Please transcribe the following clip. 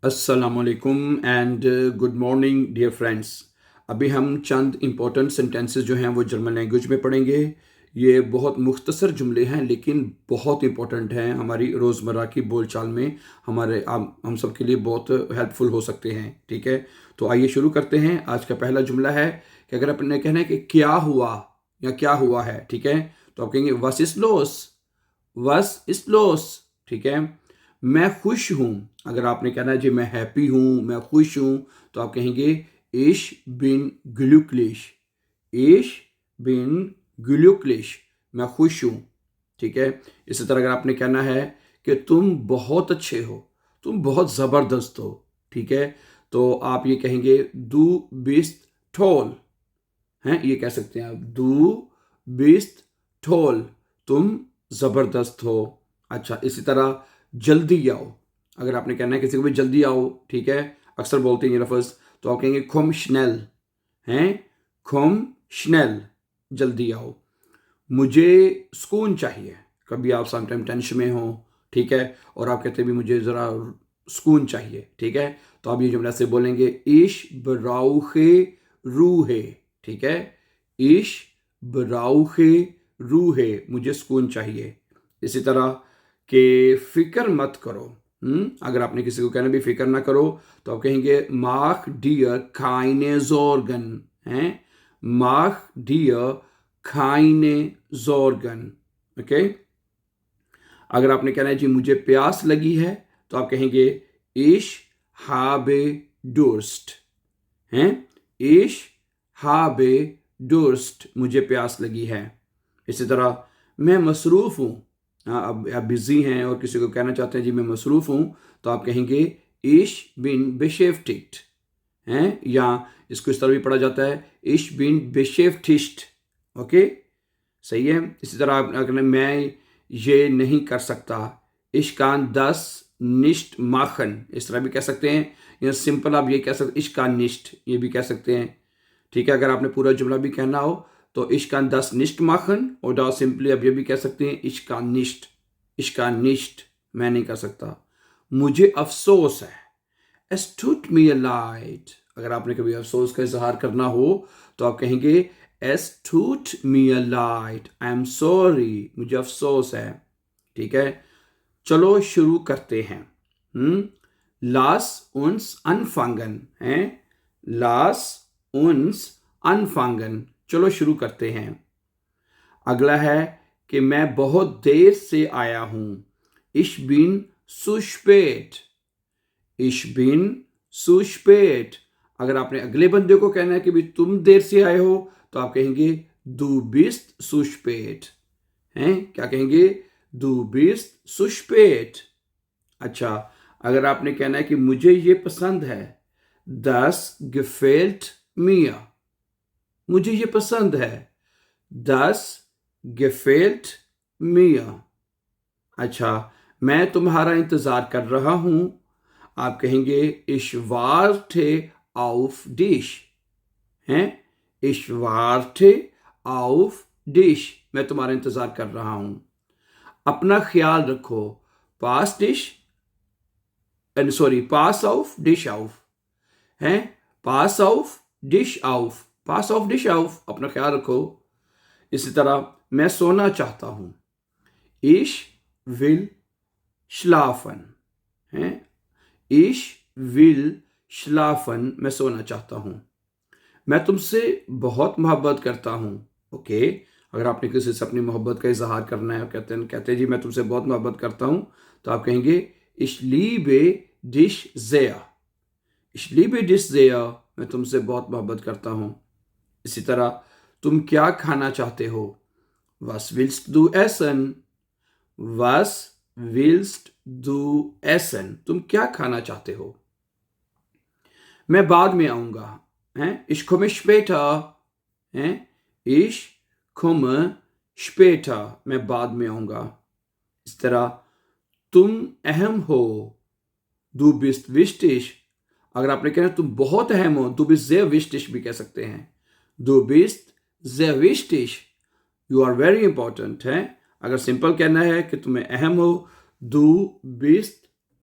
अस्सलामुअलैकुम and good morning dear friends. अभी हम चंद इम्पोर्टेंट सेंटेंसेस जो हैं वो जर्मन लैंग्वेज में पढ़ेंगे। ये बहुत मुख्तसर जुमले हैं लेकिन बहुत इंपॉर्टेंट हैं हमारी रोज़मर्रा की बोलचाल में। हम सब के लिए बहुत हेल्पफुल हो सकते हैं। ठीक है, तो आइए शुरू करते हैं। आज का पहला जुमला है कि अगर अपने कहना है कि क्या हुआ या क्या हुआ है, ठीक है, तो आप कहेंगे वस इस लोस, वस इस लोस। ठीक है, मैं खुश हूं। अगर आपने कहना है जी मैं हैप्पी हूं, मैं खुश हूं, तो आप कहेंगे इश बिन ग्लुकलिश, इश बिन ग्लुकलिश, मैं खुश हूं। ठीक है, इसी तरह अगर आपने कहना है कि तुम बहुत अच्छे हो, तुम बहुत ज़बरदस्त हो, ठीक है, तो आप ये कहेंगे दू बिस्ट टॉल। हैं, ये कह सकते हैं आप, दू बिस्ट टॉल, तुम ज़बरदस्त हो। अच्छा, इसी तरह जल्दी आओ। अगर आपने कहना है किसी को भी जल्दी आओ, ठीक है, अक्सर बोलते हैं ये लफ्ज़, तो आप कहेंगे खुम स्नेल। हैं, खुम स्नेल, जल्दी आओ। मुझे सुकून चाहिए। कभी आप समटाइम टेंशन में हो, ठीक है, और आप कहते हैं भी मुझे ज़रा सुकून चाहिए, ठीक है, तो आप ये जुमला से बोलेंगे इश ब्राउखे रूहे। ठीक है, इश ब्राउखे रूहे, मुझे सुकून चाहिए। इसी तरह के फिक्र मत करो। अगर आपने किसी को कहना भी फिक्र ना करो, तो आप कहेंगे माख डियर काइने जोरगन। हैं, माख डियर खाइने जोरगन। ओके, अगर आपने कहना है जी मुझे प्यास लगी है, तो आप कहेंगे इश हाबे डुर्स्ट। हैं, इश हाबे डुर्स्ट, मुझे प्यास लगी है। इसी तरह मैं मसरूफ़ हूँ। हाँ, अब आप बिज़ी हैं और किसी को कहना चाहते हैं जी मैं मसरूफ़ हूँ, तो आप कहेंगे इश बिन बेशेफ्टिक्ट। हैं, या इसको इस तरह भी पढ़ा जाता है इश बिन बेशेफ्टिस्ट। ओके, सही है। इसी तरह आप अगर मैं ये नहीं कर सकता, इश्कान दस निष्ठ माखन, इस तरह भी कह सकते हैं, या सिंपल आप ये कह सकते इश्कान निष्ठ, ये भी कह सकते हैं। ठीक है, अगर आपने पूरा जुमला भी कहना हो तो इश्कान दस निष्ठ माखन, और सिंपली आप ये भी कह सकते हैं इश्कान निष्ठ, इश्कान निष्ठ, मैं नहीं कर सकता। मुझे अफसोस है, es tut mir leid। अगर आपने कभी अफसोस का इजहार करना हो, तो आप कहेंगे es tut mir leid, I am sorry, मुझे अफसोस है। ठीक है, चलो शुरू करते हैं। लास uns anfangen है, लास uns anfangen, चलो शुरू करते हैं। अगला है कि मैं बहुत देर से आया हूं, ich bin zu spät, ich bin zu spät। अगर आपने अगले बंदे को कहना है कि भी तुम देर से आए हो, तो आप कहेंगे du bist zu spät। हैं, क्या कहेंगे, du bist zu spät। अच्छा, अगर आपने कहना है कि मुझे ये पसंद है, das gefällt mir, मुझे ये पसंद है, das gefällt mir। अच्छा, मैं तुम्हारा इंतजार कर रहा हूं, आप कहेंगे ich warte auf dich। हैं, ich warte auf dich, मैं तुम्हारा इंतजार कर रहा हूं। अपना ख्याल रखो, pass dich, sorry pass auf dich auf। हैं, pass auf dich auf, pass auf dich auf, अपना ख्याल रखो। इसी तरह मैं सोना चाहता हूं, ich will schlafen। हैं, ich will schlafen, मैं सोना चाहता हूं। मैं तुमसे बहुत मोहब्बत करता हूं। ओके, अगर आपने किसी से अपनी मोहब्बत का इजहार करना है और कहते हैं जी मैं तुमसे बहुत मोहब्बत करता हूं, तो आप कहेंगे ich liebe dich sehr, ich liebe dich sehr, मैं तुमसे बहुत मोहब्बत करता हूं। इसी तरह तुम क्या खाना चाहते हो, was willst du essen, was willst du essen, तुम क्या खाना चाहते हो। मैं बाद में आऊंगा, हैं, ich komme später। हैं, ich komme später, मैं बाद में आऊंगा। इस तरह तुम अहम हो, du bist wichtig। अगर आपने कहना तुम बहुत अहम हो, du bist sehr wichtig भी कह सकते हैं, du bist sehr wichtig, you are very important। है, अगर सिंपल कहना है कि तुम्हें अहम हो, du bist